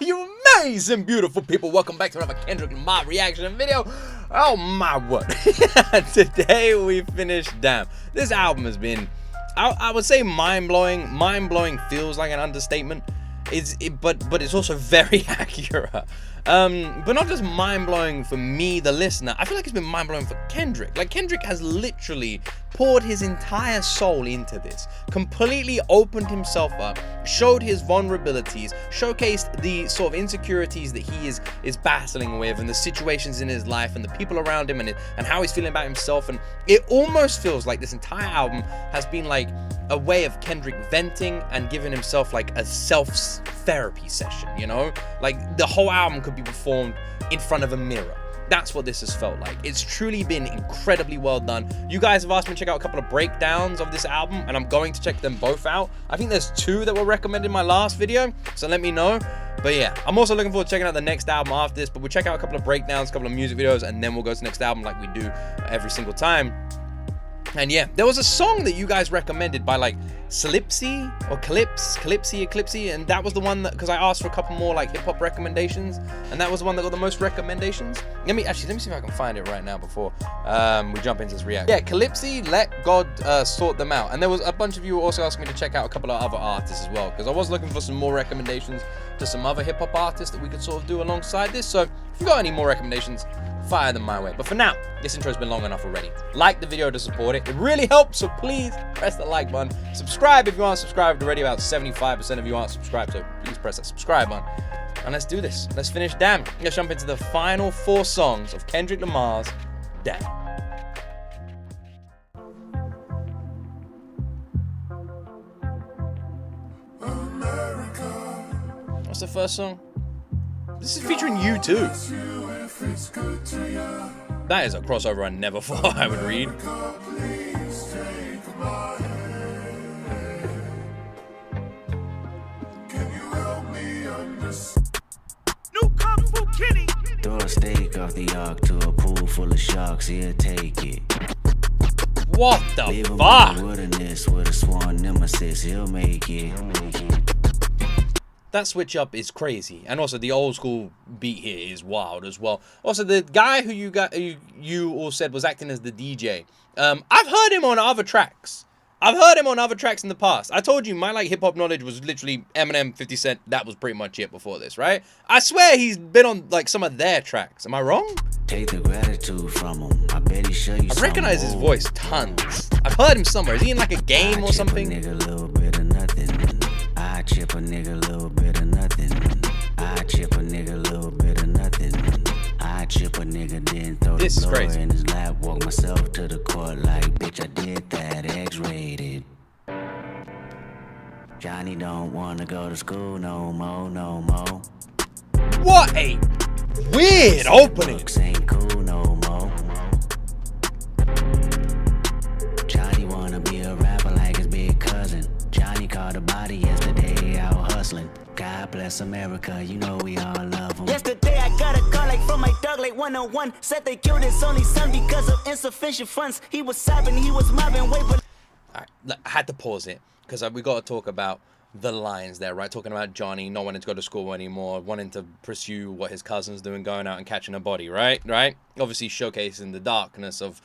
You amazing, beautiful people. Welcome back to another Kendrick Lamar reaction video. Oh my word. Today we finished Damn. This album has been, I would say mind-blowing. Mind-blowing feels like an understatement. But it's also very accurate. But not just mind-blowing for me, the listener. I feel like it's been mind-blowing for Kendrick. Like, Kendrick has literally poured his entire soul into this, completely opened himself up, showed his vulnerabilities, showcased the sort of insecurities that he is battling with, and the situations in his life, and the people around him, and how he's feeling about himself. And it almost feels like this entire album has been like a way of Kendrick venting and giving himself like a self-therapy session, you know? Like, the whole album could be performed in front of a mirror. That's what this has felt like. It's truly been incredibly well done. You guys have asked me to check out a couple of breakdowns of this album, and I'm going to check them both out. I think there's 2 that were recommended in my last video, so let me know. But yeah, I'm also looking forward to checking out the next album after this, but we'll check out a couple of breakdowns, a couple of music videos, and then we'll go to the next album like we do every single time. And yeah, there was a song that you guys recommended by like Calypsy or Eclipsy, and that was the one that, because I asked for a couple more like hip-hop recommendations, and that was the one that got the most recommendations. Let me see if I can find it right now before we jump into this reaction. Yeah, Calypsy, Let God Sort Them Out. And there was a bunch of you also asking me to check out a couple of other artists as well, because I was looking for some more recommendations to some other hip-hop artists that we could sort of do alongside this. So if you've got any more recommendations, fire them my way. But for now, this intro's been long enough already. Like the video to support it. It really helps, so please press the like button. Subscribe if you aren't subscribed already. About 75% of you aren't subscribed, so please press that subscribe button. And let's do this. Let's finish Damn. Let's jump into the final 4 songs of Kendrick Lamar's Damn. What's the first song? This is featuring U2. That is a crossover I never thought I would read. Throw a steak off the ark to a pool full of sharks, he'll take it. What the Leave fuck? him in the wilderness with a sworn nemesis, he'll make it. That switch up is crazy, and also the old school beat here is wild as well. Also, the guy who you all said was acting as the DJ, I've heard him on other tracks. I've heard him on other tracks in the past. I told you my like hip hop knowledge was literally Eminem, 50 Cent. That was pretty much it before this, right? I swear he's been on like some of their tracks. Am I wrong? Take the gratitude from him. I bet he show you. I recognize his voice tons. I've heard him somewhere. Is he in like a game or something? Nigga, little bit of nothing. I chip a nigga, little bit of nothing. I chip a nigga, little bit of nothing. I chip a nigga, then throw the blower in his lap. Walk myself to the court like, bitch, I did that, X-rated. Johnny don't wanna go to school no more, no more. What a weird opening. Looks ain't cool no more. Johnny wanna be a rapper like his big cousin. Johnny caught a body yesterday out hustling. God bless America, you know we all love him. Yesterday I got a call like from my dog like 101. Said they killed his only son because of insufficient funds. He was sobbing, he was mobbing, wait, but I had to pause it because we got to talk about the lines there, right? Talking about Johnny not wanting to go to school anymore, wanting to pursue what his cousin's doing, going out and catching a body, right? Obviously showcasing the darkness of,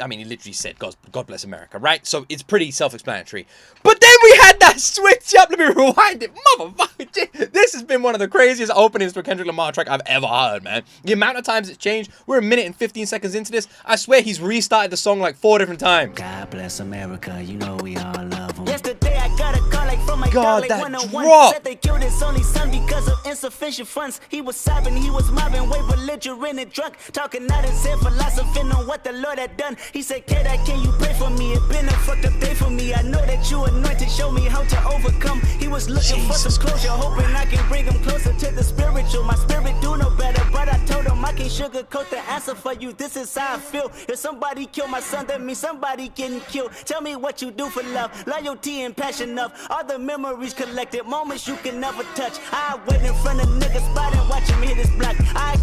I mean, he literally said, God bless America, right? So it's pretty self-explanatory. But then we had that switch up. Let me rewind it. Motherfucker, this has been one of the craziest openings to a Kendrick Lamar track I've ever heard, man. The amount of times it's changed. We're 1 minute and 15 seconds into this. I swear he's restarted the song like 4 different times. God bless America, you know we all love him. Yesterday I got a call like from my dog like 101. Drop. Said they killed his only son because of insufficient funds. He was sobbing, he was mobbing, way belligerent and drunk. Talking out his head, philosophing on what the Lord had done. He said, KDOT, can you pray for me? It been a fucked up day for me. I know that you anointed, show me how to overcome. He was looking for some closure, hoping I can bring him closer to the spiritual. My spirit do no better, but I told him I can't sugarcoat the answer for you. This is how I feel. If somebody kill my son, that means somebody getting killed. Tell me what you do for love, loyalty and passion of all the memories collected, moments you can never touch. I wait in front of niggas spot and watch him hit his block.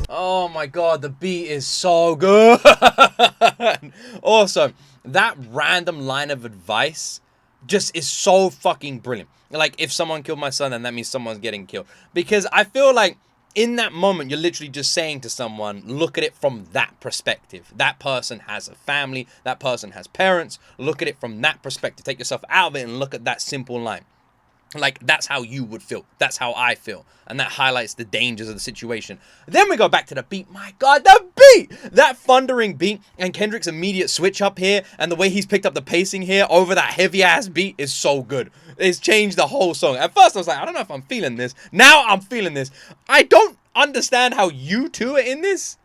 Oh my god, the beat is so good. Also, that random line of advice just is so fucking brilliant. Like, if someone killed my son, then that means someone's getting killed. Because I feel like in that moment, you're literally just saying to someone, look at it from that perspective. That person has a family. That person has parents. Look at it from that perspective. Take yourself out of it and look at that simple line. Like, that's how you would feel. That's how I feel. And that highlights the dangers of the situation. Then we go back to the beat. My God, the beat! That thundering beat and Kendrick's immediate switch up here and the way he's picked up the pacing here over that heavy-ass beat is so good. It's changed the whole song. At first, I was like, I don't know if I'm feeling this. Now I'm feeling this. I don't understand how U2 are in this.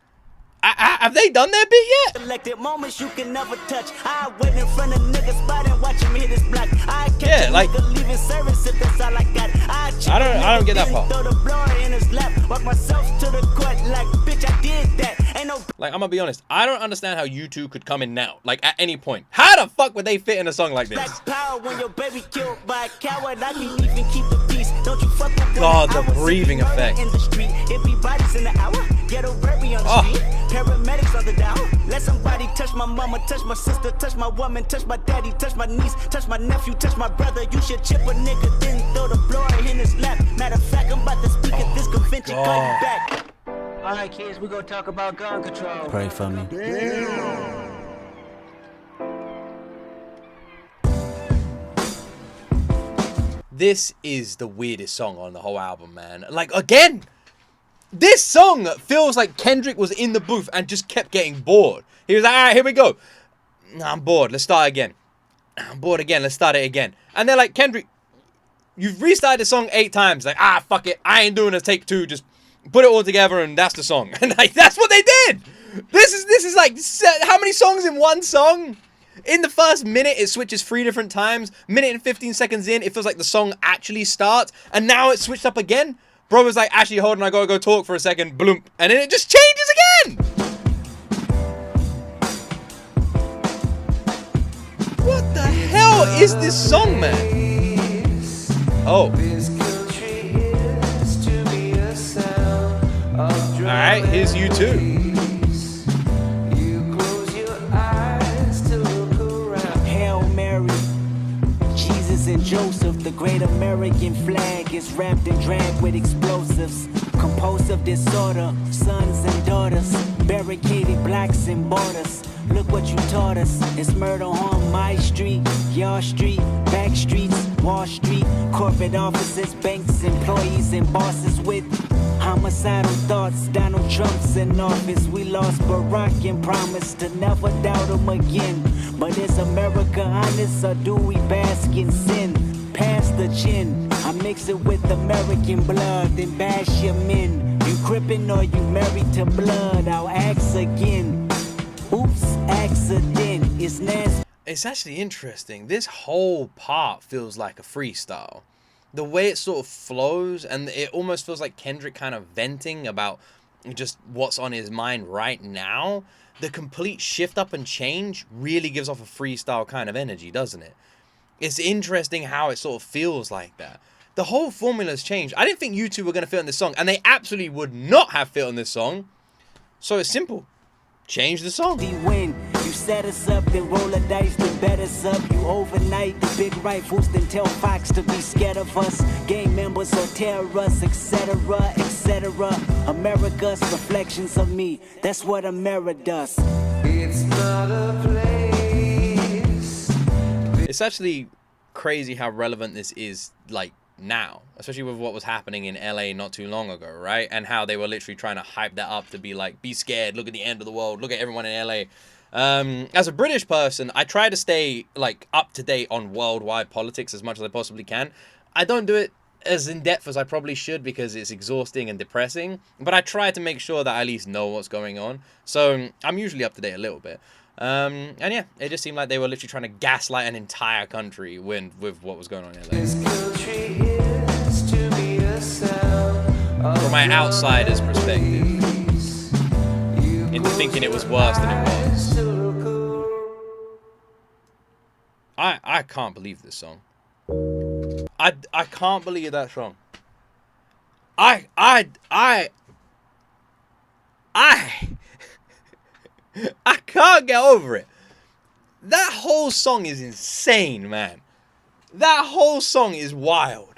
Have they done their beat yet? Selected moments you can never touch. I wait in front of niggas spot and watch him hit his block. I Yeah, like, leaving service if that's all I got. I don't get that part. Throw the blower in his lap. Walk myself to the court like, bitch, I did that. Ain't no. Like, I'm gonna be honest. I don't understand how U2 could come in now. Like, at any point. How the fuck would they fit in a song like this? Black power when your baby killed by a coward. I can even keep the peace. Don't you fuck with God, the breathing effect. In the street. It be bodies in the hour. Ghetto baby on the street. Paramedics on the down. Let somebody touch my mama, touch my sister, touch my woman, touch my daddy, touch my niece, touch my nephew, touch my brother. You should chip a nigga, then throw the blower in his lap. Matter of fact, I'm about to speak at this convention. Call you back. All right, kids, we gonna talk about gun control. Pray for me. This is the weirdest song on the whole album, man. Like, again, this song feels like Kendrick was in the booth and just kept getting bored. He was like, all right, here we go. Nah, I'm bored. Let's start again. I'm bored again. Let's start it again. And they're like, Kendrick, you've restarted the song 8 times. Like, fuck it. I ain't doing a take 2. Just put it all together and that's the song. And like, that's what they did. This is like, how many songs in one song? In the first minute, it switches 3 different times. Minute and 15 seconds in, it feels like the song actually starts. And now it's switched up again. Bro was like, actually, hold on, I gotta go talk for a second. Bloom. And then it just changes again. What the hell is this song, man? Oh. Alright, here's U2. And Joseph, the great American flag is wrapped and dragged with explosives. Compulsive disorder, sons and daughters, barricaded blacks and borders. Look what you taught us. It's murder on my street, your street, back streets, Wall Street, corporate offices, banks, employees, and bosses with homicidal thoughts. Donald Trump's in office. We lost Barack and promised to never doubt him again. But is America honest or do we bask in sin? Pass the chin. I mix it with American blood, then bash your men. You crippin' or you married to blood? I'll ask again. Oops, accident. It's nasty. It's actually interesting. This whole part feels like a freestyle. The way it sort of flows, and it almost feels like Kendrick kind of venting about just what's on his mind right now. The complete shift up and change really gives off a freestyle kind of energy, doesn't it? It's interesting how it sort of feels like that. The whole formula's changed. I didn't think U2 were going to fit on this song, and they absolutely would not have fit on this song. So it's simple. Change the song. When you set us up, then roll a dice, then bet us up. You overnight the big rifles, then tell Fox to be scared of us. Gang members or terror us, etc., etc. America's reflections of me. That's what America does. It's not a place. It's actually crazy how relevant this is, like, now, especially with what was happening in LA not too long ago, right? And how they were literally trying to hype that up to be like, be scared, look at the end of the world, look at everyone in LA. As a British person, I try to stay like up to date on worldwide politics as much as I possibly can. I don't do it as in depth as I probably should because it's exhausting and depressing, but I try to make sure that I at least know what's going on. So I'm usually up to date a little bit. And yeah, it just seemed like they were literally trying to gaslight an entire country with what was going on in LA. From my outsider's perspective, into thinking it was worse than it was. I can't believe this song. I can't believe that song. I can't get over it. That whole song is insane, man. That whole song is wild.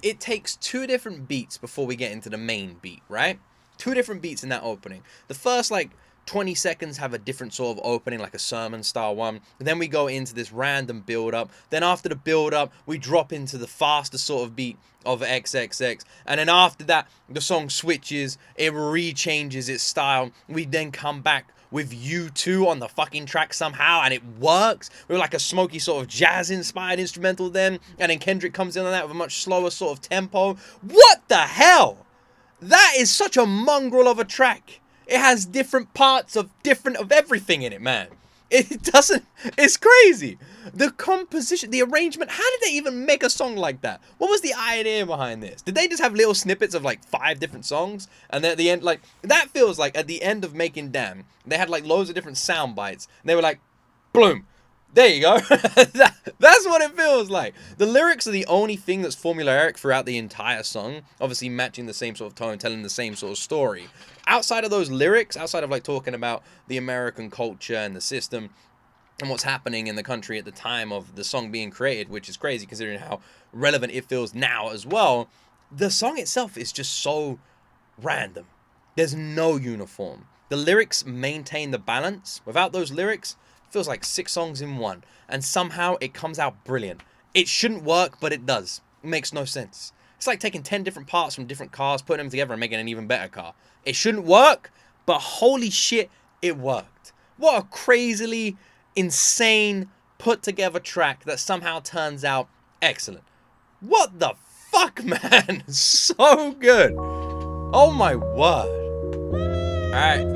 It takes two different beats before we get into the main beat, right? Two different beats in that opening. The first, like, 20 seconds have a different sort of opening, like a sermon style one. Then we go into this random build up. Then after the build up, we drop into the faster sort of beat of XXX. And then after that, the song switches. It rechanges its style. We then come back with U2 on the fucking track somehow, and it works. We're like a smoky sort of jazz-inspired instrumental then. And then Kendrick comes in on that with a much slower sort of tempo. What the hell? That is such a mongrel of a track. It has different parts of everything in it, man. It's crazy. The composition, the arrangement, how did they even make a song like that? What was the idea behind this? Did they just have little snippets of like 5 different songs? And then at the end, like, that feels like at the end of making Damn, they had like loads of different sound bites. And they were like, bloom. There you go. That's what it feels like. The lyrics are the only thing that's formulaic throughout the entire song. Obviously matching the same sort of tone, telling the same sort of story. Outside of those lyrics, outside of like talking about the American culture and the system and what's happening in the country at the time of the song being created, which is crazy considering how relevant it feels now as well, the song itself is just so random. There's no uniform. The lyrics maintain the balance. Without those lyrics, feels like 6 songs in one, and somehow it comes out brilliant. It shouldn't work, but it does. It makes no sense. It's like taking 10 different parts from different cars, putting them together and making an even better car. It shouldn't work, but holy shit, it worked. What a crazily insane put together track that somehow turns out excellent. What the fuck, man? So good. Oh my word. Alright,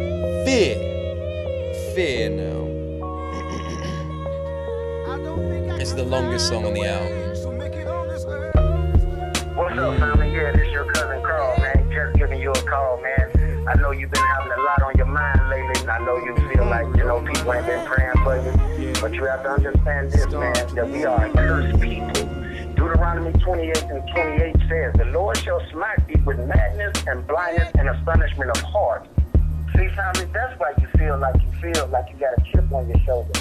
Fear now. This is the longest song on the album. What's up, family? Yeah, this your cousin Carl, man. Just giving you a call, man. I know you've been having a lot on your mind lately. I know you feel like, people ain't been praying for you. But you have to understand this, man, that we are a cursed people. Deuteronomy 28 and 28 says, the Lord shall smite thee with madness and blindness and astonishment of heart. See, family, that's why you feel like you got a chip on your shoulder.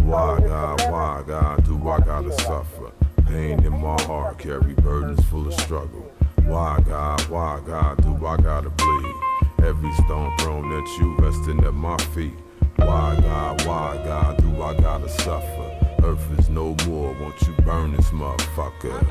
Why God, do I gotta suffer? Pain in my heart, carry burdens full of struggle. Why God, do I gotta bleed? Every stone thrown at you, resting at my feet. Why God, do I gotta suffer? Earth is no more, won't you burn this motherfucker?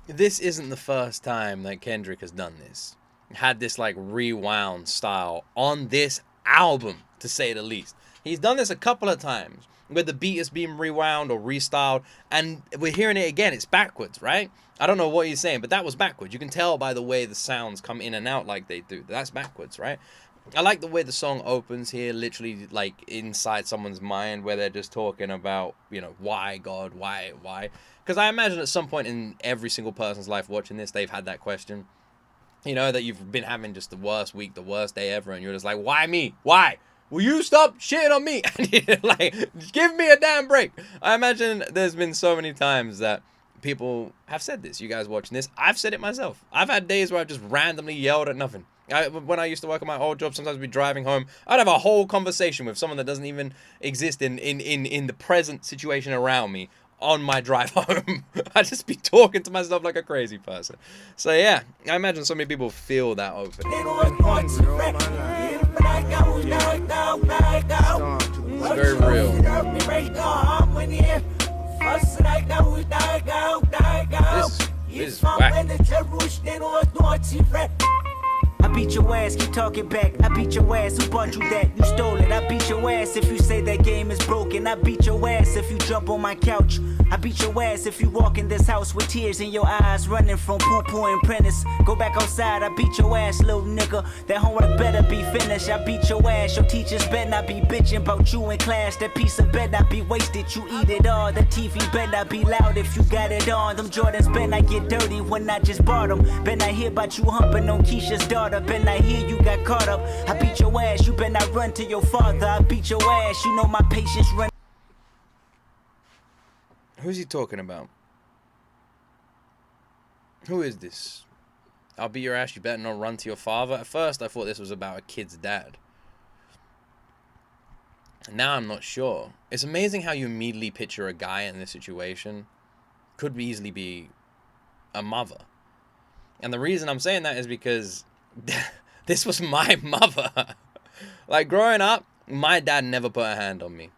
This isn't the first time that Kendrick has done this. Had this like rewound style on this album, to say the least. He's done this a couple of times where the beat is being rewound or restyled, and we're hearing it again. It's backwards, right? I don't know what he's saying, but that was backwards. You can tell by the way the sounds come in and out like they do. That's backwards, right? I like the way the song opens here, literally like inside someone's mind, where they're just talking about, why God, why? Because I imagine at some point in every single person's life watching this, they've had that question. That you've been having just the worst week, the worst day ever, and you're just like, why me? Why? Will you stop shitting on me? Like, give me a damn break. I imagine there's been so many times that people have said this. You guys watching this, I've said it myself. I've had days where I've just randomly yelled at nothing. When I used to work at my old job, sometimes I'd be driving home. I'd have a whole conversation with someone that doesn't even exist in the present situation around me on my drive home. I'd just be talking to myself like a crazy person. So yeah, I imagine so many people feel that opening. It's very real. This is whack. I beat your ass, keep talking back. I beat your ass, who bought you that? You stole it. I beat your ass if you say that game is broken. I beat your ass if you jump on my couch. I beat your ass if you walk in this house with tears in your eyes, running from poo-poo and Prentice. Go back outside, I beat your ass, little nigga. That homework better be finished. I beat your ass, your teachers better not be bitching about you in class. That piece of better not be wasted, you eat it all. The TV better not be loud if you got it on. Them Jordans better not get dirty when I just bought them. Better not hear about you humping on Keisha's daughter. up and I hear you got caught up. I beat your ass, you better not run to your father. I beat your ass, you know my patience run. Who's he talking about? Who is this? I'll beat your ass, you better not run to your father. At first, I thought this was about a kid's dad. Now I'm not sure. It's amazing how you immediately picture a guy in this situation. Could easily be a mother. And the reason I'm saying that is because this was my mother. Like, growing up, my dad never put a hand on me.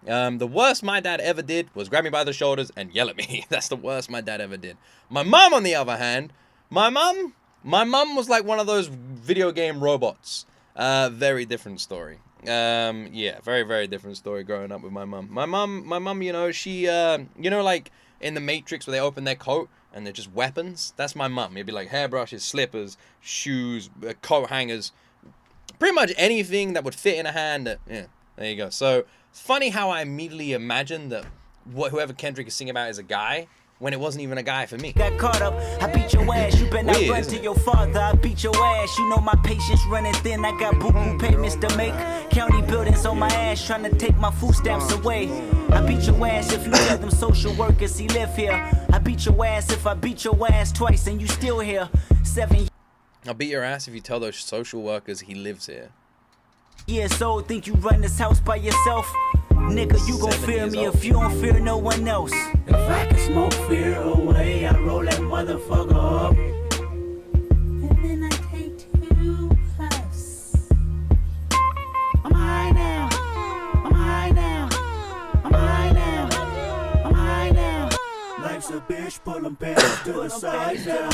The worst my dad ever did was grab me by the shoulders and yell at me. That's the worst my dad ever did. My mom, on the other hand, my mom was like one of those video game robots. Very different story. Yeah, very, very different story growing up with my mom. My mom, you know, she, you know, like in the Matrix where they open their coat and they're just weapons? That's my mom. It'd be like hairbrushes, slippers, shoes, coat hangers, pretty much anything that would fit in a hand. Yeah, there you go. So, funny how I immediately imagined that whoever Kendrick is singing about is a guy when it wasn't even a guy for me. Got caught up, I beat your ass, you better not run to your father. I beat your ass, you know my patience running thin. I got boo-boo payments to make. County buildings on my ass trying to take my food stamps away. I beat your ass if you tell them social workers he live here. I beat your ass if I beat your ass twice and you still here. 7 I'll beat your ass if you tell those social workers he lives here. years old, think you run this house by yourself? Nigga, you gon' fear me if you don't fear no one else. If I can smoke fear away, I roll that motherfucker up. And then I take 2 puffs. I'm high now. I'm high now. I'm high now. I'm high now. Life's a bitch, pull them pants to the side now.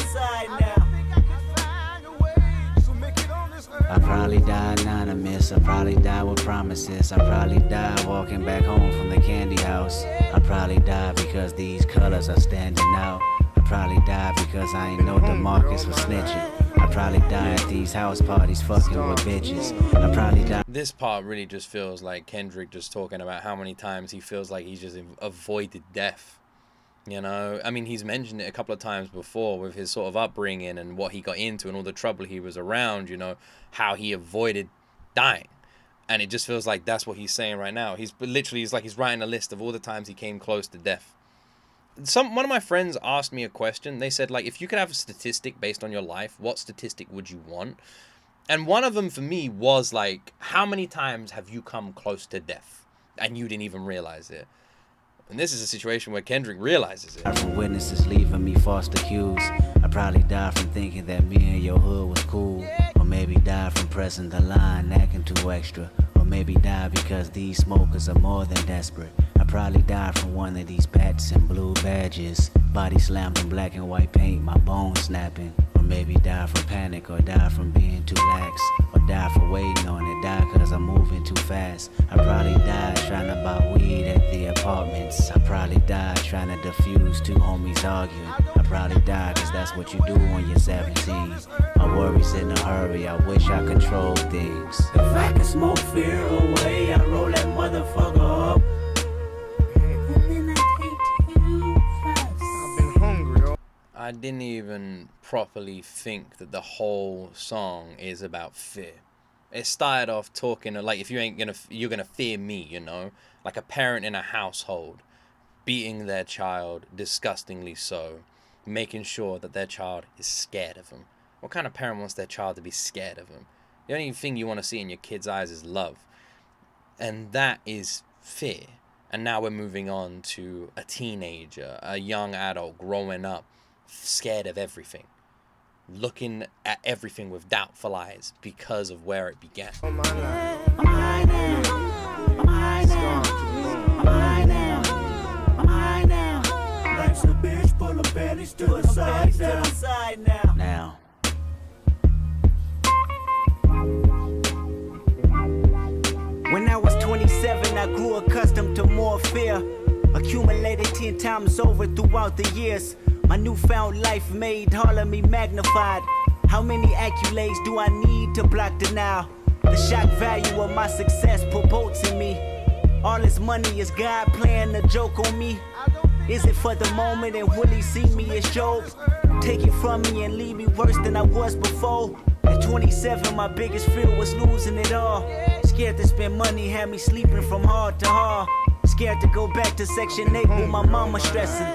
I probably die anonymous, I probably die with promises. I probably die walking back home from the candy house. I probably die because these colors are standing out. I probably die because I ain't know DeMarcus was snitching. I probably die at these house parties fucking with bitches. I probably die. This part really just feels like Kendrick just talking about how many times he feels like he's just avoided death. You know, I mean, he's mentioned it a couple of times before with his sort of upbringing and what he got into and all the trouble he was around, you know, how he avoided dying. And it just feels like that's what he's saying right now. He's like he's writing a list of all the times he came close to death. One of my friends asked me a question. They said, like, if you could have a statistic based on your life, what statistic would you want? And one of them for me was like, how many times have you come close to death and you didn't even realize it? And this is a situation where Kendrick realizes it. From witnesses leaving me false accused. I probably died from thinking that me and your hood was cool. Or maybe died from pressing the line, acting too extra. Or maybe died because these smokers are more than desperate. I probably died from one of these bats and blue badges. Body slammed in black and white paint, my bones snapping. Or maybe die from panic, or die from being too lax. Or die for waiting on it, die cause I'm moving too fast. I probably died trying to buy weed at the apartments. I probably died trying to defuse 2 homies arguing. I probably died cause that's what you do when you're 17. My worries in a hurry, I wish I controlled things. If I can smoke fear away, I roll that motherfucker up. I didn't even properly think that the whole song is about fear. It started off talking like, if you're gonna fear me, you know, like a parent in a household beating their child disgustingly so, making sure that their child is scared of them. What kind of parent wants their child to be scared of them? The only thing you want to see in your kid's eyes is love, and that is fear. And now we're moving on to a teenager, a young adult growing up, scared of everything, looking at everything with doubtful eyes because of where it began. I'm high now. I'm high now. I'm high now. I'm high now. Life's a bitch, pull the panties to the side now. Now. When I was 27, I grew accustomed to more fear. Accumulated 10 times over throughout the years. My newfound life made all of me magnified. How many accolades do I need to block denial? The shock value of my success put bolts in me. All this money is God playing a joke on me. Is it for the moment and will he see me as Job? Take it from me and leave me worse than I was before. At At 27, my biggest fear was losing it all. Scared to spend money, had me sleeping from hard to hard. Scared to go back to Section 8 with my mama stressing.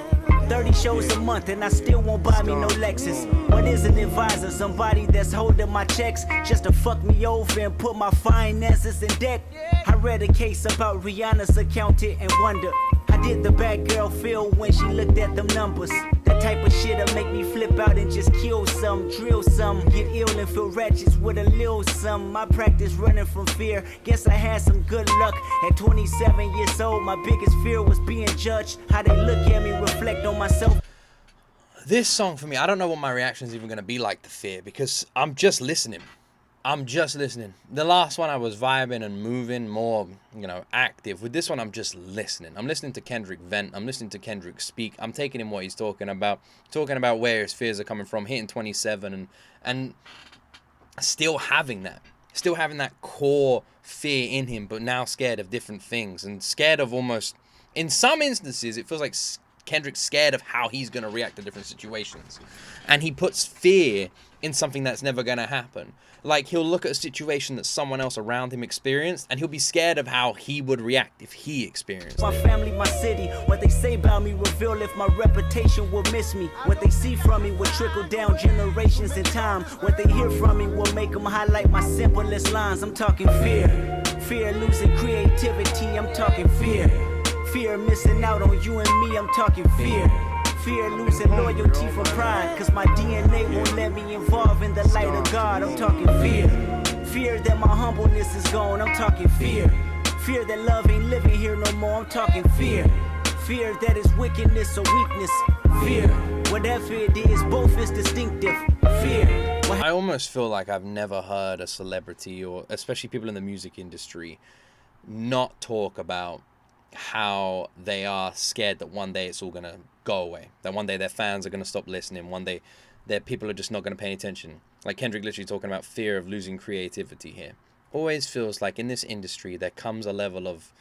30 shows a month and I still won't buy me no Lexus. What is an advisor? Somebody that's holding my checks just to fuck me over and put my finances in debt. I read a case about Rihanna's accountant and wonder, how did the bad girl feel when she looked at them numbers? That type of shit'll make me flip out and just kill some, drill some, get ill and feel ratchets with a little some. My practice running from fear, guess I had some good luck. At 27 years old, my biggest fear was being judged. How they look at me, reflect on myself. This song for me, I don't know what my reaction is even going to be like to Fear, because I'm just listening. I'm just listening. The last one I was vibing and moving, more, you know, active. With this one, I'm just listening. I'm listening to Kendrick vent. I'm listening to Kendrick speak. I'm taking in what he's talking about where his fears are coming from, hitting 27 and still having that core fear in him, but now scared of different things and scared of almost, in some instances, it feels like Kendrick's scared of how he's going to react to different situations. And he puts fear in something that's never going to happen. Like, he'll look at a situation that someone else around him experienced, and he'll be scared of how he would react if he experienced it. My family, my city, what they say about me reveal if my reputation will miss me. What they see from me will trickle down generations in time. What they hear from me will make them highlight my simplest lines. I'm talking fear. Fear losing creativity, I'm talking fear. Fear missing out on you and me, I'm talking fear. Fear losing loyalty for pride, cause my DNA won't let me involve in the light of God. I'm talking fear. Fear that my humbleness is gone, I'm talking fear. Fear that love ain't living here no more, I'm talking fear. Fear that is wickedness or weakness. Fear, whatever it is, both is distinctive. Fear. I almost feel like I've never heard a celebrity, or especially people in the music industry, not talk about how they are scared that one day it's all gonna go away, that one day their fans are gonna stop listening, one day their people are just not gonna pay any attention. Like Kendrick literally talking about fear of losing creativity here. Always feels like in this industry there comes a level of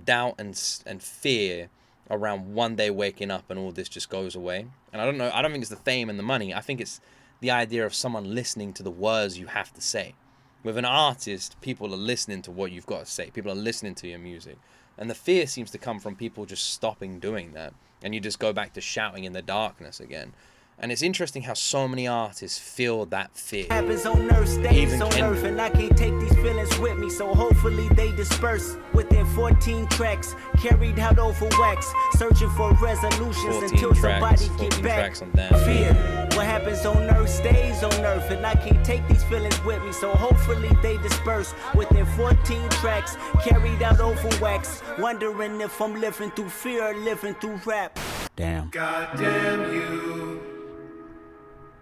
doubt and fear around one day waking up and all this just goes away. And I don't know, I don't think it's the fame and the money. I think it's the idea of someone listening to the words you have to say. With an artist, people are listening to what you've got to say. People are listening to your music. And the fear seems to come from people just stopping doing that. And you just go back to shouting in the darkness again. And it's interesting how so many artists feel that fear. Happens on earth, stays on earth, and I can't take these feelings with me, so hopefully they disperse. Within 14 tracks, carried out over wax, searching for resolutions until somebody get back. Fear, what happens on earth stays on earth, and I can't take these feelings with me, so hopefully they disperse. Within 14 tracks, carried out over wax, wondering if I'm living through fear or living through rap. Damn. God damn you.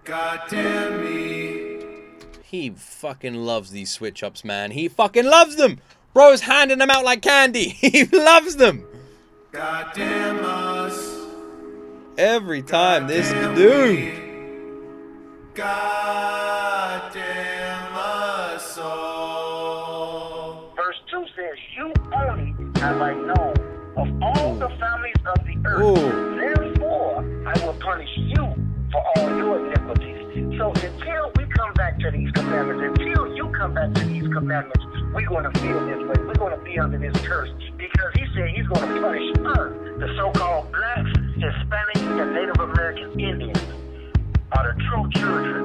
God damn me. He fucking loves these switch ups, man. He fucking loves them. Bro's handing them out like candy. He loves them. God damn us. Every time this dude. God damn us all. Verse 2 says, you only have I known of all the families of the earth. Ooh. Therefore, I will punish you for all your iniquities. So until we come back to these commandments, until you come back to these commandments, we're going to feel this way. We're going to be under this curse because he said he's going to punish us, the so-called blacks, Hispanics, and Native American Indians are the true children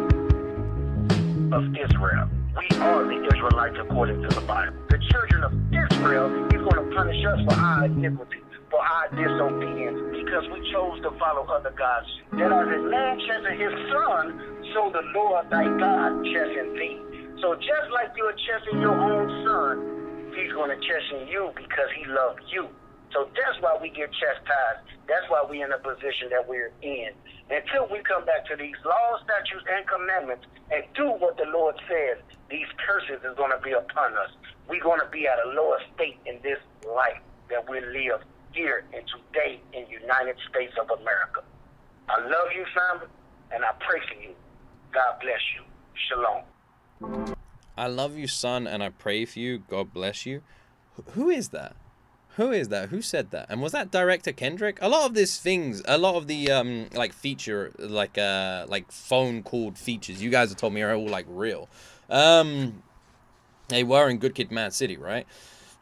of Israel. We are the Israelites according to the Bible. The children of Israel, he's going to punish us for our iniquity, for our disobedience, because we chose to follow other gods. That as a man chasing his son, so the Lord thy God chasing thee. So just like you're chasing your own son, he's going to chasten you because he loved you. So that's why we get chastised. That's why we're in the position that we're in. Until we come back to these laws, statutes, and commandments and do what the Lord says, these curses is going to be upon us. We're going to be at a lower state in this life that we live here and today in the United States of America. I love you, family, and I pray for you. God bless you. Shalom. I love you, son, and I pray for you. God bless you. Who is that? Who is that? Who said that? And was that director Kendrick? A lot of these things, a lot of the like feature, like phone called features, you guys have told me are all like real. They were in Good Kid, Mad City, right?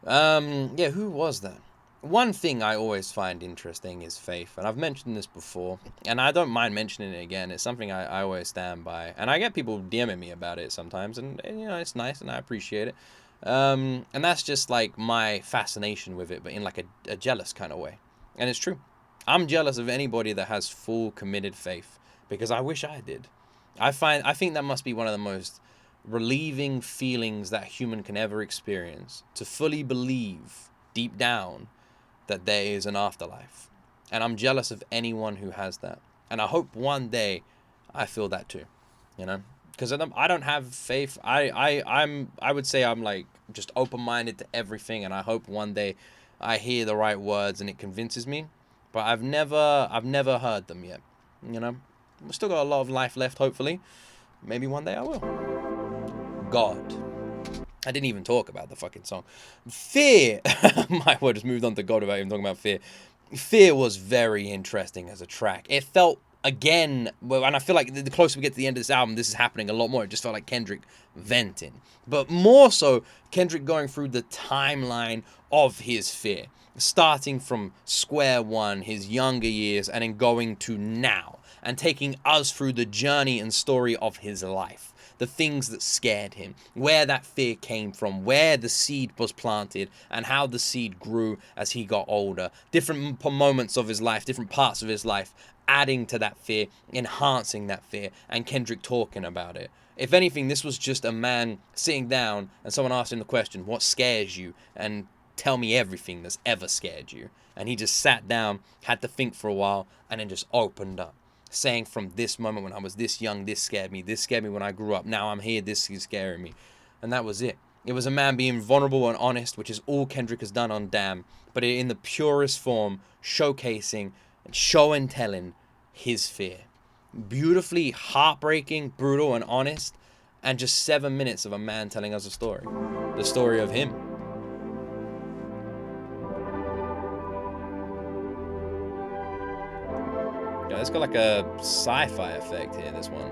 Yeah, who was that? One thing I always find interesting is faith, and I've mentioned this before, and I don't mind mentioning it again. It's something I always stand by, and I get people DMing me about it sometimes, and you know, it's nice, and I appreciate it. And that's just like my fascination with it, but in like a jealous kind of way. And it's true. I'm jealous of anybody that has full committed faith, because I wish I did. I think that must be one of the most relieving feelings that a human can ever experience, to fully believe deep down that there is an afterlife. And I'm jealous of anyone who has that. And I hope one day I feel that too, you know, because I don't have faith. I would say I'm like just open-minded to everything, and I hope one day I hear the right words and it convinces me. But I've never heard them yet, you know. We've still got a lot of life left, hopefully. Maybe one day I will. God. I didn't even talk about the fucking song. Fear. My word, just moved on to God without even talking about Fear. Fear was very interesting as a track. It felt, again, well, and I feel like the closer we get to the end of this album, this is happening a lot more. It just felt like Kendrick venting. But more so, Kendrick going through the timeline of his fear. Starting from square one, his younger years, and then going to now. And taking us through the journey and story of his life. The things that scared him, where that fear came from, where the seed was planted, and how the seed grew as he got older. Different moments of his life, different parts of his life, adding to that fear, enhancing that fear, and Kendrick talking about it. If anything, this was just a man sitting down and someone asked him the question, what scares you? And tell me everything that's ever scared you. And he just sat down, had to think for a while, and then just opened up. Saying from this moment when I was this young, this scared me when I grew up, now I'm here, this is scaring me. And that was it. It was a man being vulnerable and honest, which is all Kendrick has done on Damn, but in the purest form, showcasing and show and telling his fear. Beautifully heartbreaking, brutal and honest, and just 7 minutes of a man telling us a story. The story of him. Yeah, it's got like a sci-fi effect here, this one.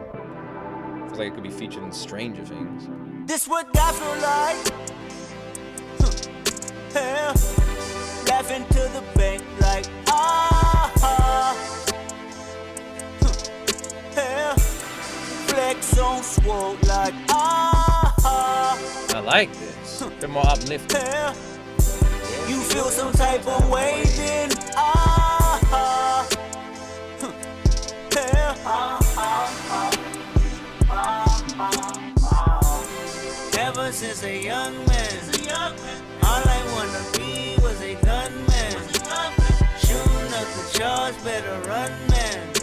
Feels like it could be featured in Stranger Things. This what I feel like. Yeah. Laughing to the bank like Yeah. Flex on swole like I like this. A bit more uplifting. Yeah. You feel some type of way then Ever since a young man, all I wanna be was a gunman. Shooting up the charge, better run, man.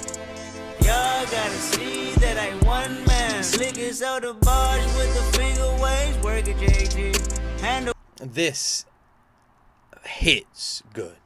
Y'all gotta see that I won, man. Slick as out the barge with the finger waves, work at JT. Handle. This hits good.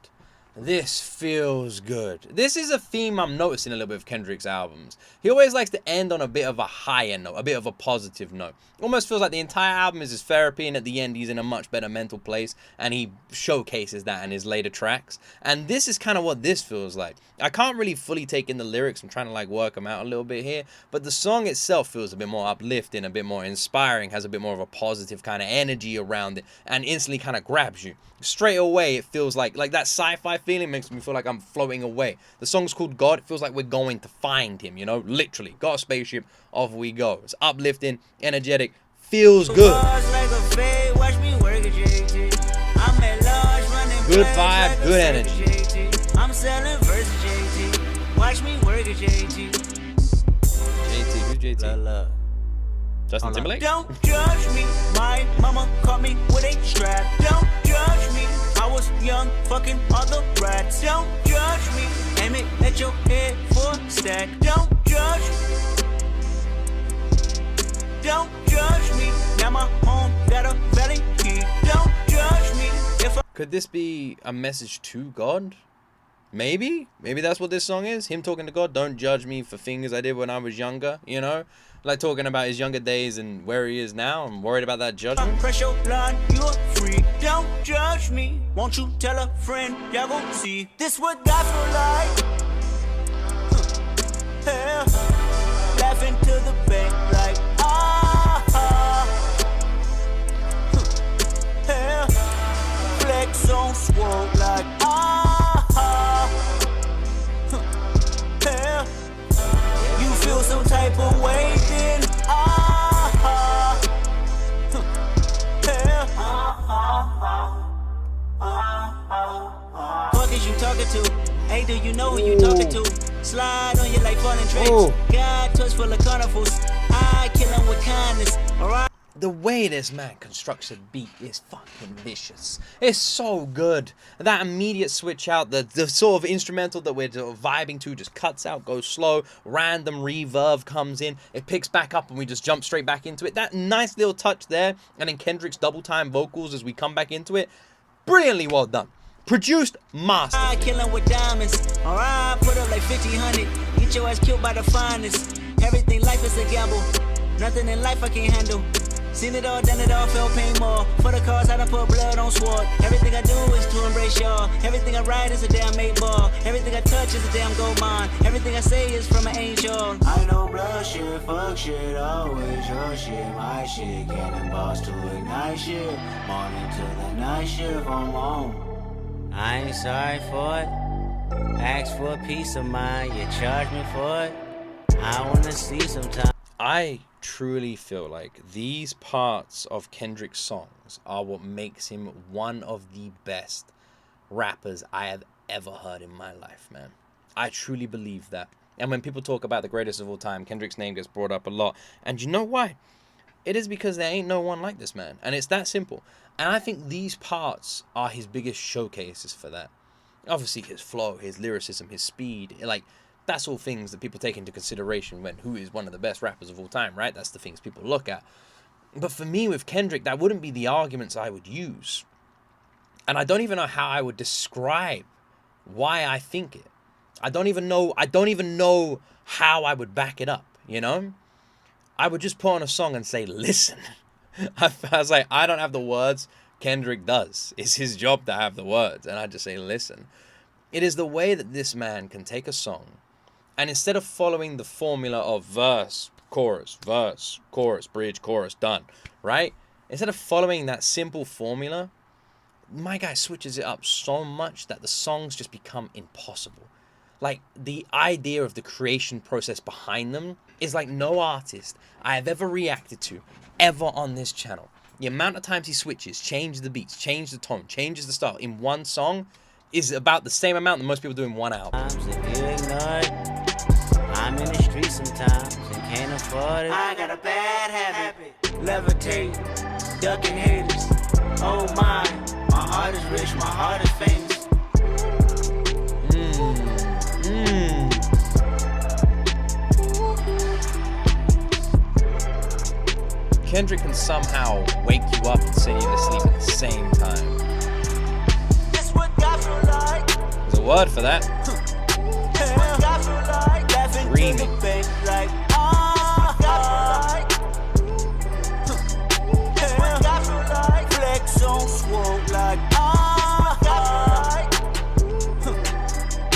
This feels good. This is a theme I'm noticing a little bit of Kendrick's albums. He always likes to end on a bit of a higher note, a bit of a positive note. Almost feels like the entire album is his therapy, and at the end he's in a much better mental place, and he showcases that in his later tracks. And this is kind of what this feels like. I can't really fully take in the lyrics. I'm trying to like work them out a little bit here, but the song itself feels a bit more uplifting, a bit more inspiring, has a bit more of a positive kind of energy around it, and instantly kind of grabs you. Straight away, it feels like that sci-fi feeling makes me feel like I'm floating away. The song's called God. It feels like we're going to find him, you know, literally. Got a spaceship, off we go. It's uplifting, energetic, feels good. Good vibe, good energy. I'm selling versus JT. Watch me work at JT. JT, who's JT? Love. Justin Timberlake? Don't judge me. My mama caught me with a strap. Don't judge me. I was young, fucking other rats. Don't judge me. Aim it at your head for a stack. Don't judge me. Don't judge me. Now my home got a valley key. Don't judge me. Could this be a message to God? Maybe that's what this song is. Him talking to God. Don't judge me for things I did when I was younger, you know? Like talking about his younger days and where he is now. I'm worried about that judgment. Press your line, you're free. Don't judge me. Won't you tell a friend? Y'all gon' see. This what God feel like. Yeah. Laughing to the bank like swole like yeah. You feel some type of way then Fuck is you talking to? Hey, do you know who you talking to? Slide on you like falling drapes. God touch full of carnivals. I kill him with kindness. Alright. The way this man constructs a beat is fucking vicious. It's so good. That immediate switch out, the sort of instrumental that we're vibing to just cuts out, goes slow, random reverb comes in, it picks back up and we just jump straight back into it. That nice little touch there, and then Kendrick's double time vocals as we come back into it. Brilliantly well done. Produced master. I kill him with diamonds. Alright, put up like 1,500. Get your ass killed by the finest. Everything life is a gamble. Nothing in life I can't handle. Seen it all, done it all, felt pain more. For the cause, I done put blood on sword. Everything I do is to embrace y'all. Everything I write is a damn 8-ball. Everything I touch is a damn gold mine. Everything I say is from an angel. I know blood shit, fuck shit, always your shit, my shit. Cannonballs to ignite shit. Morning to the night shift, I'm on. I ain't sorry for it. Ask for a peace of mind. You charge me for it. I wanna see sometime. I truly feel like these parts of Kendrick's songs are what makes him one of the best rappers I have ever heard in my life, man. I truly believe that. And when people talk about the greatest of all time, Kendrick's name gets brought up a lot. And you know why? It is because there ain't no one like this man. And it's that simple. And I think these parts are his biggest showcases for that. Obviously, his flow, his lyricism, his speed, like, that's all things that people take into consideration when who is one of the best rappers of all time, right? That's the things people look at. But for me, with Kendrick, that wouldn't be the arguments I would use. And I don't even know how I would describe why I think it. I don't even know how I would back it up, you know? I would just put on a song and say, listen. I was like, I don't have the words. Kendrick does. It's his job to have the words. And I just say, listen. It is the way that this man can take a song, and instead of following the formula of verse, chorus, bridge, chorus, done, right? Instead of following that simple formula, my guy switches it up so much that the songs just become impossible. Like, the idea of the creation process behind them is like no artist I have ever reacted to ever on this channel. The amount of times he switches, changes the beats, changes the tone, changes the style in one song is about the same amount that most people do in one album. If you ignore it, I'm in the street sometimes and can't afford it. I got a bad habit. Levitate, ducking haters. Oh my heart is rich, my heart is famous. Kendrick can somehow wake you up and send you to sleep at the same time. That's what God feel like. There's a word for that. God feel like. Laughing Dreaming. to the face like God feel like. Flex on swole like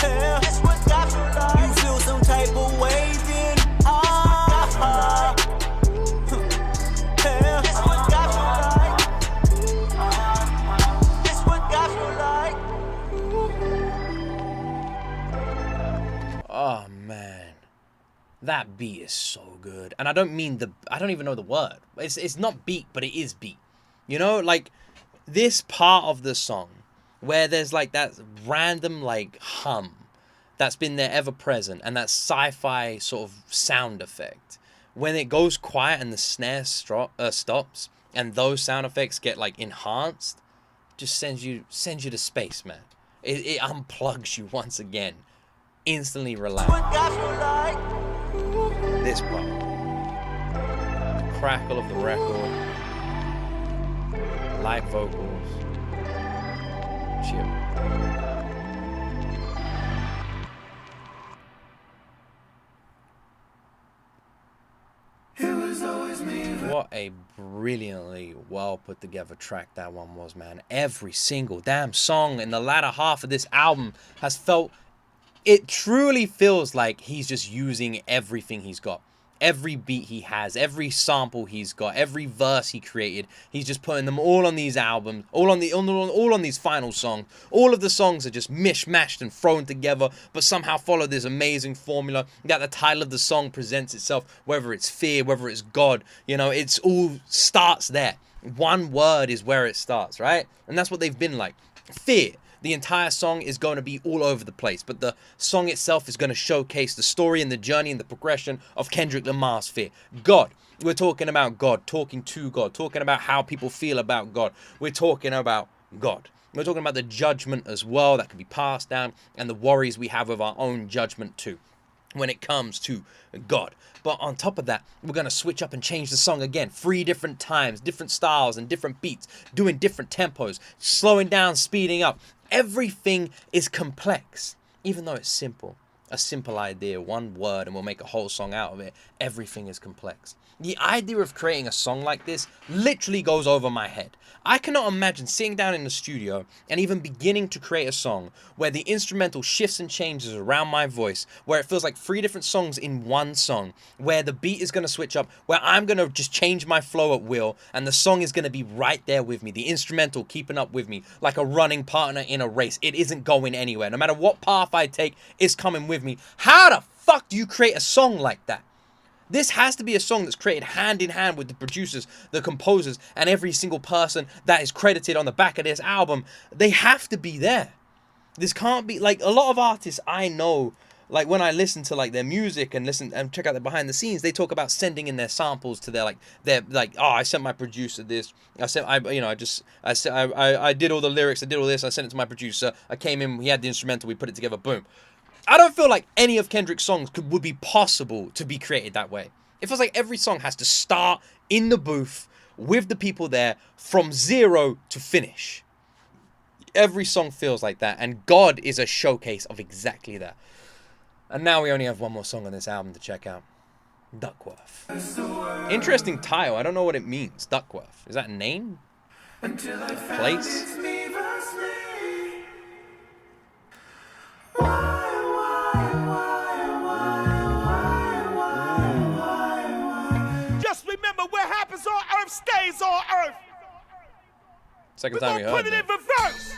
That's what God feel like. You feel some type of way then God feel like. That's what God feel like. That's what God feel like. Oh man, that beat is so good. And I don't even know the word. It's not beat, but it is beat. You know, like this part of the song where there's like that random like hum that's been there ever present, and that sci-fi sort of sound effect. When it goes quiet and the snare stops and those sound effects get like enhanced, just sends you to space, man. It unplugs you once again. Instantly relax. This part. The crackle of the record. Light vocals. Chill. What a brilliantly well put together track that one was, man. Every single damn song in the latter half of this album has felt... It truly feels like he's just using everything he's got. every beat he has, every sample he's got, every verse he created, he's just putting them all on these albums, all on these final songs. All of the songs are just mishmashed and thrown together, but somehow follow this amazing formula that the title of the song presents itself, whether it's fear, whether it's God, you know, it's all starts there. One word is where it starts, right? And that's what they've been like. Fear. The entire song is going to be all over the place, but the song itself is going to showcase the story and the journey and the progression of Kendrick Lamar's fear. God. We're talking about God, talking to God, talking about how people feel about God. We're talking about God. We're talking about the judgment as well that can be passed down and the worries we have of our own judgment too when it comes to God. But on top of that, we're going to switch up and change the song again. 3 different times, different styles and different beats, doing different tempos, slowing down, speeding up. Everything is complex, even though it's simple. A simple idea, one word, and we'll make a whole song out of it. Everything is complex. The idea of creating a song like this literally goes over my head. I cannot imagine sitting down in the studio and even beginning to create a song where the instrumental shifts and changes around my voice, where it feels like 3 different songs in one song, where the beat is going to switch up, where I'm going to just change my flow at will, and the song is going to be right there with me, the instrumental keeping up with me like a running partner in a race. It isn't going anywhere. No matter what path I take, it's coming with me. How the fuck do you create a song like that? This has to be a song that's created hand in hand with the producers, the composers, and every single person that is credited on the back of this album. They have to be there. This can't be, like, a lot of artists I know, like, when I listen to, like, their music and listen and check out the behind the scenes, they talk about sending in their samples to their oh, I sent my producer this. I did all the lyrics, I did all this, I sent it to my producer. I came in, he had the instrumental, we put it together, boom. I don't feel like any of Kendrick's songs would be possible to be created that way. It feels like every song has to start in the booth with the people there from 0 to finish. Every song feels like that, and God is a showcase of exactly that. And now we only have one more song on this album to check out. Duckworth. Interesting title. I don't know what it means. Duckworth. Is that a name? Place? Remember, what happens on earth stays on earth. Second time we heard put it in reverse.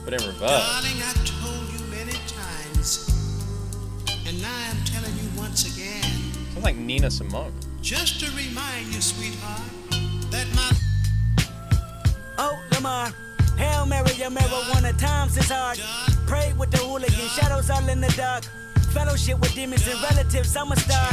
Put it in reverse. Darling, I've told you many times, and now I'm telling you once again. Sounds like Nina Simone. Just to remind you, sweetheart, that my... Oh, Lamar, Hail Mary, your marijuana times is hard. Pray with the hooligan, shadows all in the dark. Fellowship with demons and relatives, I'm a star.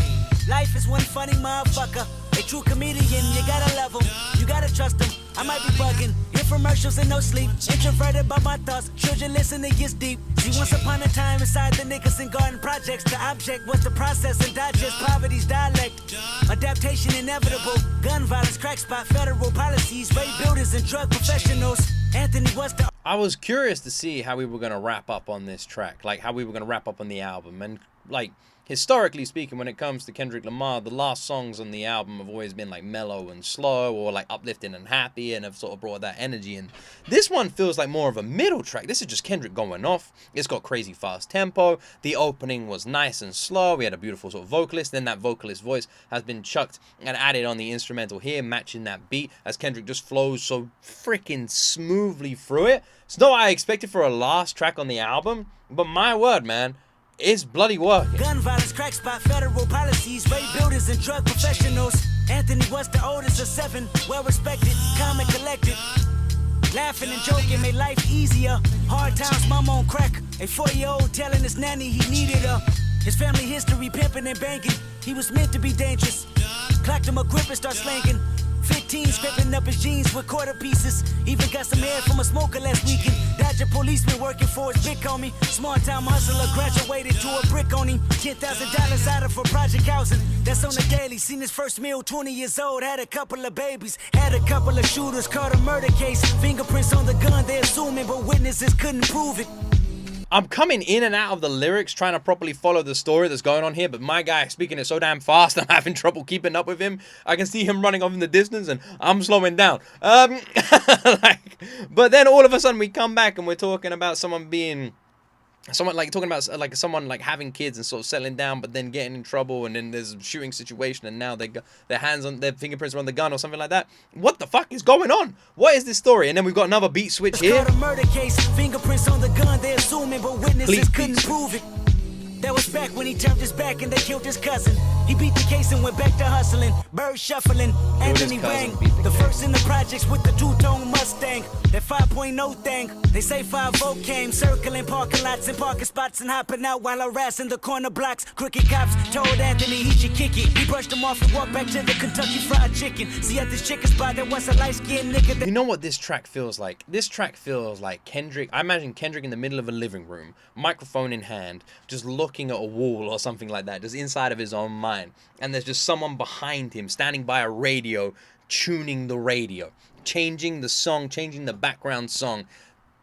Life is one funny motherfucker. A true comedian, you gotta love him, you gotta trust him. I might be bugging, infomercials and no sleep. Introverted by my thoughts, children listen, it gets deep. See, once upon a time inside the Nicholson Garden Projects, the object was to process and digest poverty's dialect. Adaptation inevitable, gun violence, crack spot, federal policies, rape builders and drug professionals. Anthony was the... I was curious to see how we were going to wrap up on this track, like how we were going to wrap up on the album. And like historically speaking, when it comes to Kendrick Lamar, the last songs on the album have always been like mellow and slow, or like uplifting and happy, and have sort of brought that energy. And this one feels like more of a middle track. This is just Kendrick going off. It's got crazy fast tempo. The opening was nice and slow. We had a beautiful sort of vocalist. Then that vocalist voice has been chucked and added on the instrumental here, matching that beat as Kendrick just flows so freaking smoothly through it. It's not what I expected for a last track on the album, but my word, man, it's bloody working. Gun violence, crack spot, federal policies, rape builders and drug professionals. Anthony was the oldest of 7, well respected, calm and collected. Laughing and joking made life easier. Hard times, mama on crack. A 4-year-old telling his nanny he needed her. His family history pimping and banking. He was meant to be dangerous. Clacked him a grip and start slanking. 15 scraping up his jeans with quarter pieces. Even got some hair from a smoker last weekend. Dodger policeman working for his big homie. Small time hustler graduated to a brick on him. $10,000 out of for project housing. That's on the daily. Seen his first meal, 20 years old. Had a couple of babies. Had a couple of shooters. Caught a murder case. Fingerprints on the gun, they assuming, but witnesses couldn't prove it. I'm coming in and out of the lyrics trying to properly follow the story that's going on here, but my guy speaking it so damn fast, I'm having trouble keeping up with him. I can see him running off in the distance and I'm slowing down. But then all of a sudden we come back and we're talking about someone being someone like talking about like someone like having kids and sort of settling down, but then getting in trouble, and then there's a shooting situation, and now their hands on their fingerprints are on the gun or something like that. What the fuck is going on? What is this story? And then we've got another beat switch here. It's called a murder case. Fingerprints on the gun, they assuming, but witnesses couldn't prove it. That was back when he turned his back and they killed his cousin. He beat the case and went back to hustling. Bird shuffling, Anthony Bang. The first in the projects with the two-tone Mustang. That 5.0 thing. They say 5-0 came, circling parking lots and parking spots and hopping out while harassing the corner blocks. Crooked cops told Anthony he should kick it. He brushed him off and walked back to the Kentucky Fried Chicken. See, at this chicken spot there was a light-skinned nigga. You know what this track feels like? This track feels like Kendrick. I imagine Kendrick in the middle of a living room, microphone in hand, just looking at a wall or something like that, just inside of his own mind. And there's just someone behind him standing by a radio, tuning the radio, changing the song, changing the background song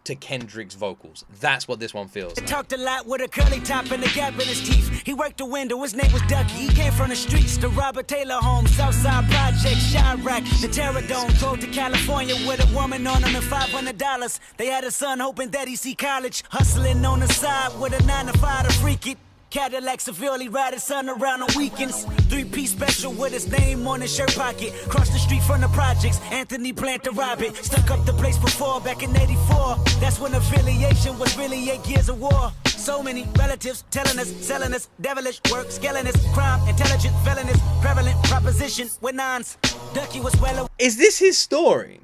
to Kendrick's vocals. That's what this one feels like. Talked a lot with a curly top and a gap in his teeth. He worked the window, his name was Ducky. He came from the streets, the Robert Taylor home, Southside Project, Chirac, the Terror Dome. Drove to California with a woman on him and $500. They had a son hoping that he'd see college, hustling on the side with a 9-to-5 to freak it. Cadillac severely ride his son around on weekends. 3-piece special with his name on his shirt pocket. Cross the street from the projects, Anthony planned to rob it. Stuck up the place before, back in 84. That's when affiliation was really 8 years of war. So many relatives telling us, selling us, devilish work, scaling us, crime, intelligent, felonies, prevalent proposition with nons. Ducky was well. Is this his story?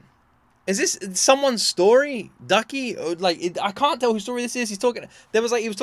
Is this someone's story? Ducky? Like, I can't tell whose story this is. He was talking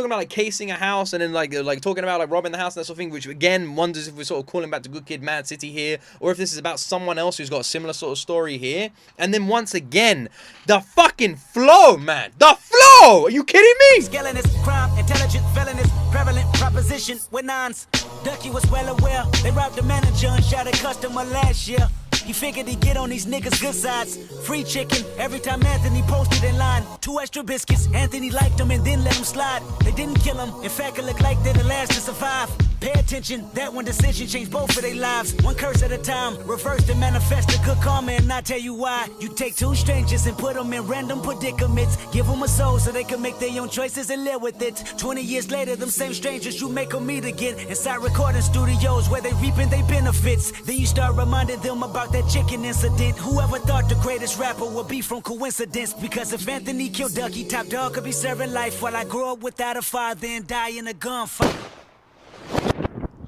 about like casing a house, and then like talking about like robbing the house and that sort of thing, which again wonders if we're sort of calling back to Good Kid, Mad City here, or if this is about someone else who's got a similar sort of story here. And then once again, the fucking flow, man. The flow! Are you kidding me? Scaling us, crime, intelligent, felonies, prevalent proposition with nons. Ducky was well aware. They robbed the manager and shot a customer last year. He figured he'd get on these niggas' good sides. Free chicken every time Anthony posted in line. 2 extra biscuits, Anthony liked them and then let them slide. They didn't kill him, in fact it looked like they're the last to survive. Pay attention, that one decision changed both of their lives. One curse at a time, reverse and manifest a good karma, and I tell you why. You take 2 strangers and put them in random predicaments. Give them a soul so they can make their own choices and live with it. 20 years later, them same strangers, you make them meet again inside recording studios where they reaping their benefits. Then you start reminding them about that chicken incident. Whoever thought the greatest rapper would be from coincidence? Because if Anthony killed Ducky, Top Dog could be serving life while I grow up without a father and die in a gunfight.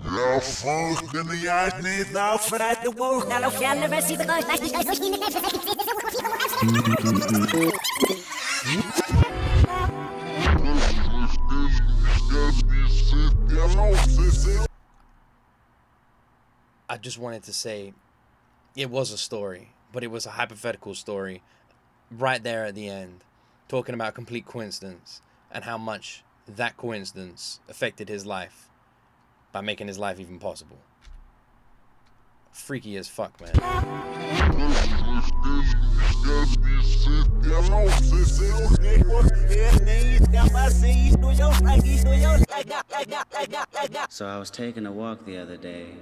Jag fullständigt nytt now för att det var alla fjällen sitter där. I just wanted to say it was a story, but it was a hypothetical story right there at the end, talking about complete coincidence and how much that coincidence affected his life by making his life even possible. Freaky as fuck, man. So I was taking a walk the other day.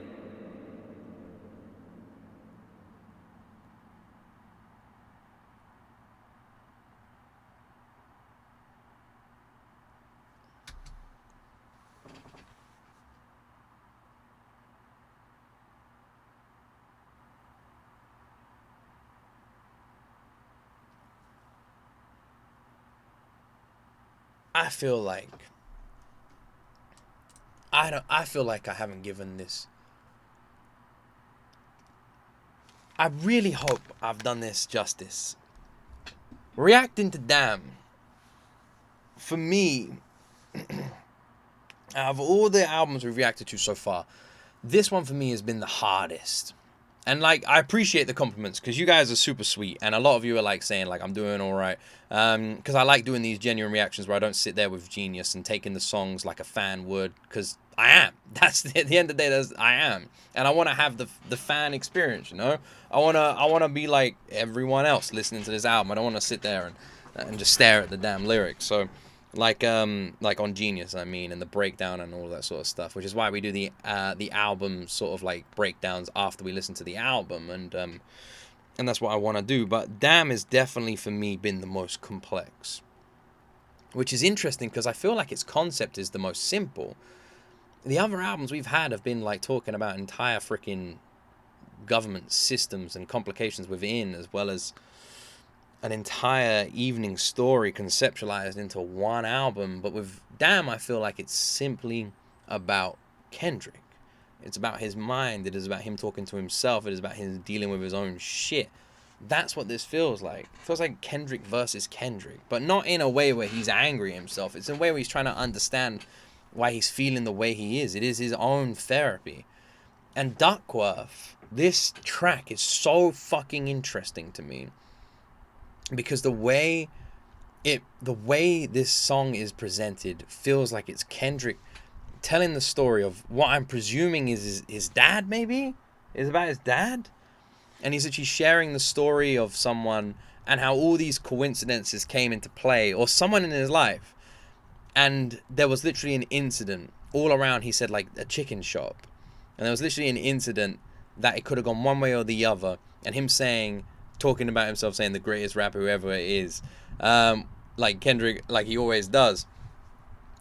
I feel like I haven't given this. I really hope I've done this justice. Reacting to Damn, for me, out of all the albums we've reacted to so far, this one for me has been the hardest. And like, I appreciate the compliments because you guys are super sweet, and a lot of you are like saying like I'm doing all right. Because I like doing these genuine reactions where I don't sit there with genius and taking the songs like a fan would, because I am. That's at the end of the day, I am, and I want to have the fan experience. You know, I wanna be like everyone else listening to this album. I don't want to sit there and just stare at the damn lyrics. So. Like on Genius, I mean, and the breakdown and all that sort of stuff, which is why we do the album sort of like breakdowns after we listen to the album, and that's what I want to do. But Damn has definitely for me been the most complex. which is interesting because I feel like its concept is the most simple. The other albums we've had have been like talking about entire freaking government systems and complications within, as well as an entire evening story conceptualized into one album. But with Damn, I feel like it's simply about Kendrick. It's about his mind. It is about him talking to himself. It is about him dealing with his own shit. That's what this feels like. It feels like Kendrick versus Kendrick, but not in a way where he's angry at himself. It's in a way where he's trying to understand why he's feeling the way he is. It is his own therapy. And Duckworth, this track is so fucking interesting to me because the way this song is presented feels like it's Kendrick telling the story of what I'm presuming is his dad, maybe? It's about his dad? And he's actually sharing the story of someone and how all these coincidences came into play, or someone in his life. And there was literally an incident all around, he said, like a chicken shop. And there was literally an incident that it could have gone one way or the other. And him talking about himself, saying the greatest rapper, whoever it is, like Kendrick, like he always does.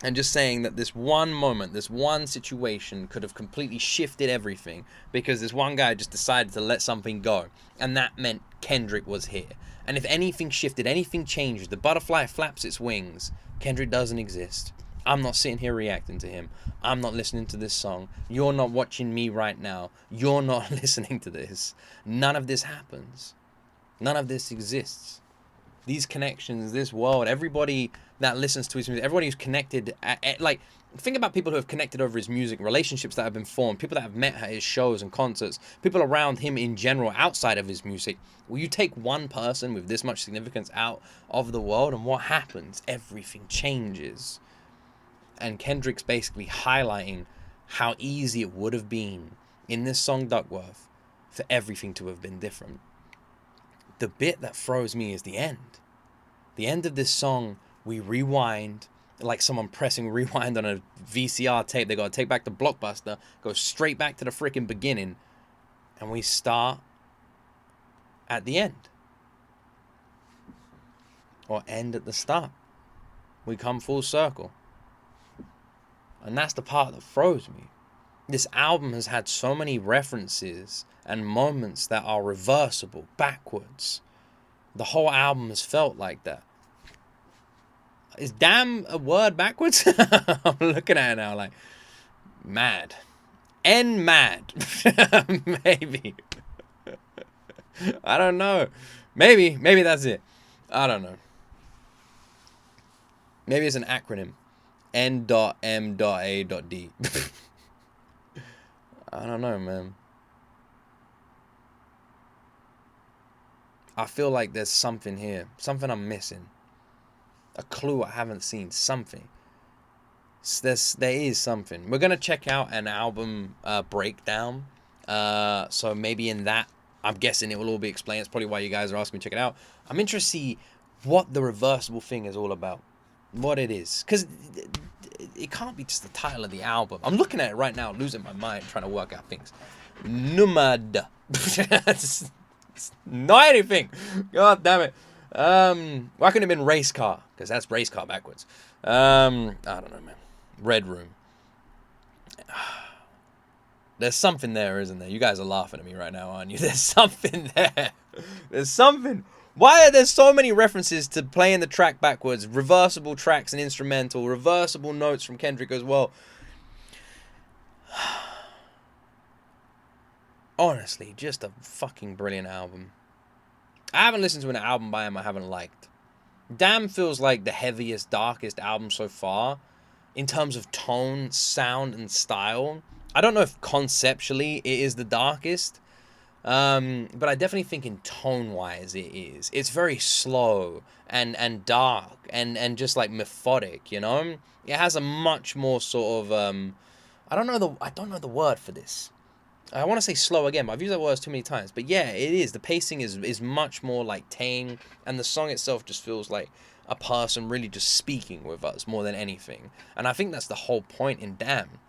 And just saying that this one moment, this one situation could have completely shifted everything because this one guy just decided to let something go. And that meant Kendrick was here. And if anything shifted, anything changed, the butterfly flaps its wings, Kendrick doesn't exist. I'm not sitting here reacting to him. I'm not listening to this song. You're not watching me right now. You're not listening to this. None of this happens. None of this exists. These connections, this world, everybody that listens to his music, everybody who's connected, like, think about people who have connected over his music, relationships that have been formed, people that have met at his shows and concerts, people around him in general, outside of his music. Will you take one person with this much significance out of the world, and what happens? Everything changes. And Kendrick's basically highlighting how easy it would have been in this song Duckworth for everything to have been different. The bit that throws me is the end. The end of this song, we rewind, like someone pressing rewind on a VCR tape. They got to take back the Blockbuster, go straight back to the freaking beginning, and we start at the end. Or end at the start. We come full circle. And that's the part that throws me. This album has had so many references and moments that are reversible, backwards. The whole album has felt like that. Is damn a word backwards? I'm looking at it now like, mad. N mad. Maybe. I don't know. Maybe that's it. I don't know. Maybe it's an acronym. N.M.A.D. I don't know, man. I feel like there's something here. Something I'm missing. A clue I haven't seen. Something. There is something. We're going to check out an album breakdown. So maybe in that, I'm guessing it will all be explained. That's probably why you guys are asking me to check it out. I'm interested to see what the reversible thing is all about. What it is. Because it can't be just the title of the album. I'm looking at it right now, losing my mind, trying to work out things. Nomad. It's not anything. God damn it. Why couldn't it have been race car? Because that's race car backwards. I don't know, man. Red Room. There's something there, isn't there? You guys are laughing at me right now, aren't you? There's something there. There's something. Why are there so many references to playing the track backwards? Reversible tracks and instrumental. Reversible notes from Kendrick as well. Honestly, just a fucking brilliant album. I haven't listened to an album by him I haven't liked. Damn feels like the heaviest, darkest album so far. In terms of tone, sound, and style. I don't know if conceptually it is the darkest. But I definitely think in tone-wise it is. It's very slow and dark and just like methodic, you know? It has a much more sort of I don't know the word for this. I want to say slow again, but I've used that word too many times. But yeah, it is. The pacing is much more like tame, and the song itself just feels like a person really just speaking with us more than anything. And I think that's the whole point in Damn.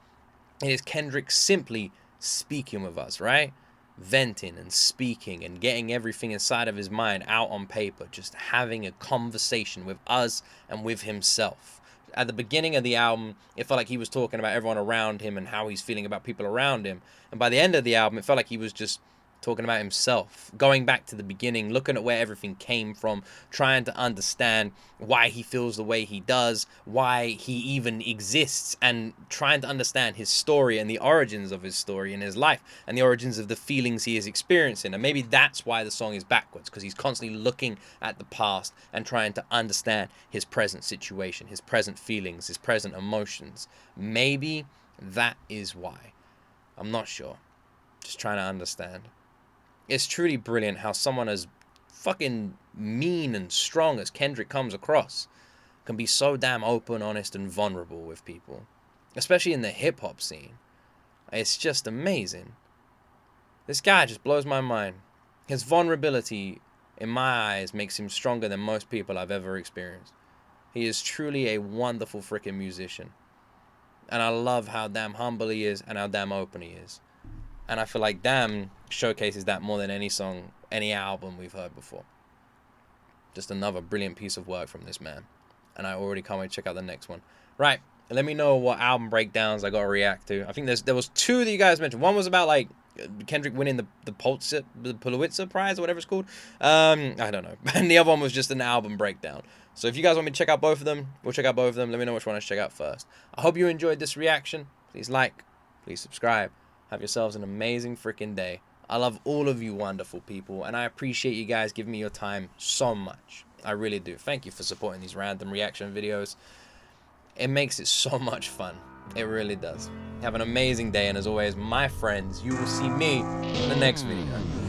It is Kendrick simply speaking with us, right? venting and speaking and getting everything inside of his mind out on paper, just having a conversation with us and with himself. At the beginning of the album, it felt like he was talking about everyone around him and how he's feeling about people around him. And by the end of the album, it felt like he was just talking about himself, going back to the beginning, looking at where everything came from, trying to understand why he feels the way he does, why he even exists, and trying to understand his story and the origins of his story in his life and the origins of the feelings he is experiencing. And maybe that's why the song is backwards, because he's constantly looking at the past and trying to understand his present situation, his present feelings, his present emotions. Maybe that is why. I'm not sure. Just trying to understand. It's truly brilliant how someone as fucking mean and strong as Kendrick comes across can be so damn open, honest, and vulnerable with people, especially in the hip-hop scene. It's just amazing. This guy just blows my mind. His vulnerability, in my eyes, makes him stronger than most people I've ever experienced. He is truly a wonderful freaking musician. And I love how damn humble he is and how damn open he is. And I feel like Damn showcases that more than any song, any album we've heard before. Just another brilliant piece of work from this man. And I already can't wait to check out the next one. Right, let me know what album breakdowns I got to react to. I think there was two that you guys mentioned. One was about like Kendrick winning the Pulitzer Prize or whatever it's called. I don't know. And the other one was just an album breakdown. So if you guys want me to check out both of them, we'll check out both of them. Let me know which one I should check out first. I hope you enjoyed this reaction. Please like, please subscribe. Have yourselves an amazing freaking day. I love all of you wonderful people, and I appreciate you guys giving me your time so much. I really do. Thank you for supporting these random reaction videos. It makes it so much fun. It really does. Have an amazing day, and as always, my friends, you will see me in the next video.